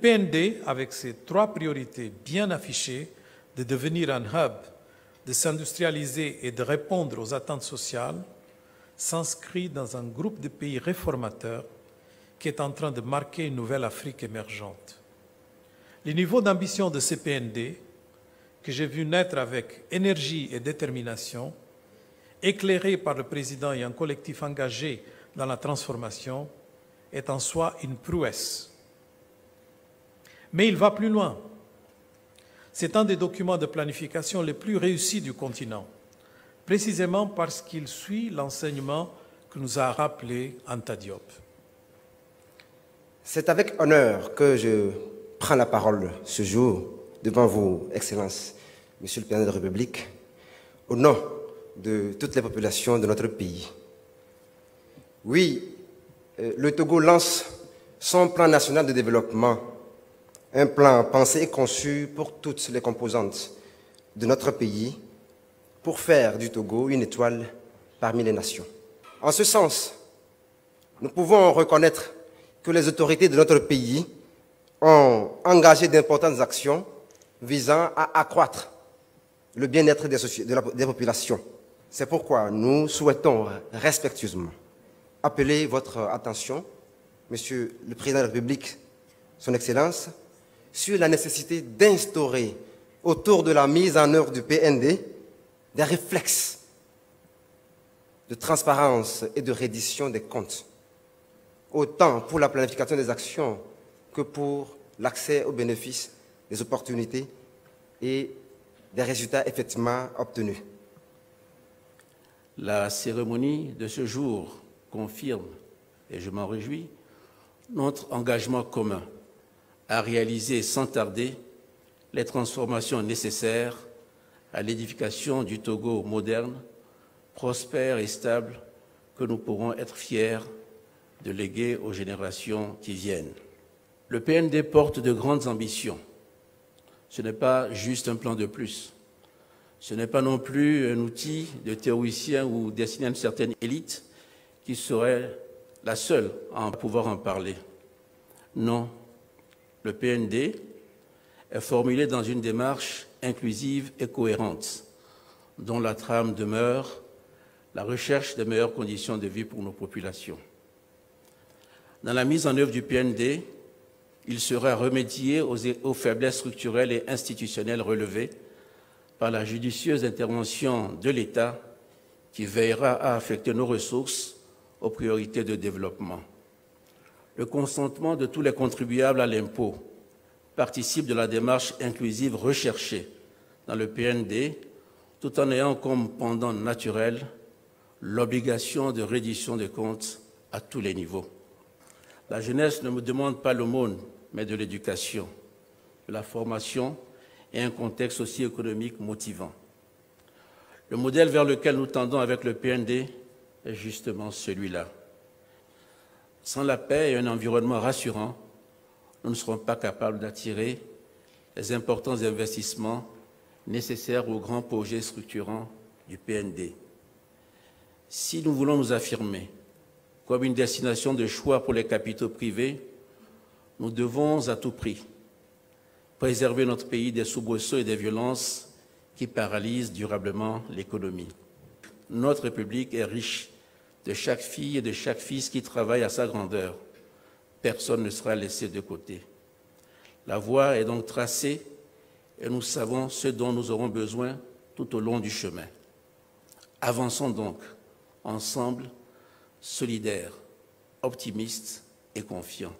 PND, avec ses 3 priorités bien affichées, de devenir un hub, de s'industrialiser et de répondre aux attentes sociales, s'inscrit dans un groupe de pays réformateurs qui est en train de marquer une nouvelle Afrique émergente. Le niveau d'ambition de ces PND, que j'ai vu naître avec énergie et détermination, éclairé par le président et un collectif engagé dans la transformation, est en soi une prouesse. Mais il va plus loin. C'est un des documents de planification les plus réussis du continent, précisément parce qu'il suit l'enseignement que nous a rappelé Anta Diop. C'est avec honneur que je prends la parole ce jour devant vous, Excellences, Monsieur le Président de la République, au nom de toutes les populations de notre pays. Oui, le Togo lance son plan national de développement, un plan pensé et conçu pour toutes les composantes de notre pays, pour faire du Togo une étoile parmi les nations. En ce sens, nous pouvons reconnaître que les autorités de notre pays ont engagé d'importantes actions visant à accroître le bien-être des populations. C'est pourquoi nous souhaitons respectueusement appeler votre attention, Monsieur le Président de la République, Son Excellence, sur la nécessité d'instaurer autour de la mise en œuvre du PND des réflexes de transparence et de reddition des comptes, autant pour la planification des actions que pour l'accès aux bénéfices, des opportunités et des résultats effectivement obtenus. La cérémonie de ce jour confirme, et je m'en réjouis, notre engagement commun à réaliser sans tarder les transformations nécessaires à l'édification du Togo moderne, prospère et stable, que nous pourrons être fiers de léguer aux générations qui viennent. Le PND porte de grandes ambitions. Ce n'est pas juste un plan de plus. Ce n'est pas non plus un outil de théoricien ou destiné à une certaine élite qui serait la seule à pouvoir en parler. Non, le PND est formulé dans une démarche inclusive et cohérente, dont la trame demeure la recherche des meilleures conditions de vie pour nos populations. Dans la mise en œuvre du PND, il sera remédié aux faiblesses structurelles et institutionnelles relevées par la judicieuse intervention de l'État qui veillera à affecter nos ressources aux priorités de développement. Le consentement de tous les contribuables à l'impôt participe de la démarche inclusive recherchée dans le PND, tout en ayant comme pendant naturel l'obligation de reddition des comptes à tous les niveaux. La jeunesse ne me demande pas l'aumône, mais de l'éducation, de la formation et un contexte socio-économique motivant. Le modèle vers lequel nous tendons avec le PND est justement celui-là. Sans la paix et un environnement rassurant, nous ne serons pas capables d'attirer les importants investissements nécessaires aux grands projets structurants du PND. Si nous voulons nous affirmer comme une destination de choix pour les capitaux privés, nous devons à tout prix préserver notre pays des soubresauts et des violences qui paralysent durablement l'économie. Notre République est riche de chaque fille et de chaque fils qui travaille à sa grandeur. Personne ne sera laissé de côté. La voie est donc tracée et nous savons ce dont nous aurons besoin tout au long du chemin. Avançons donc ensemble, solidaires, optimistes et confiants.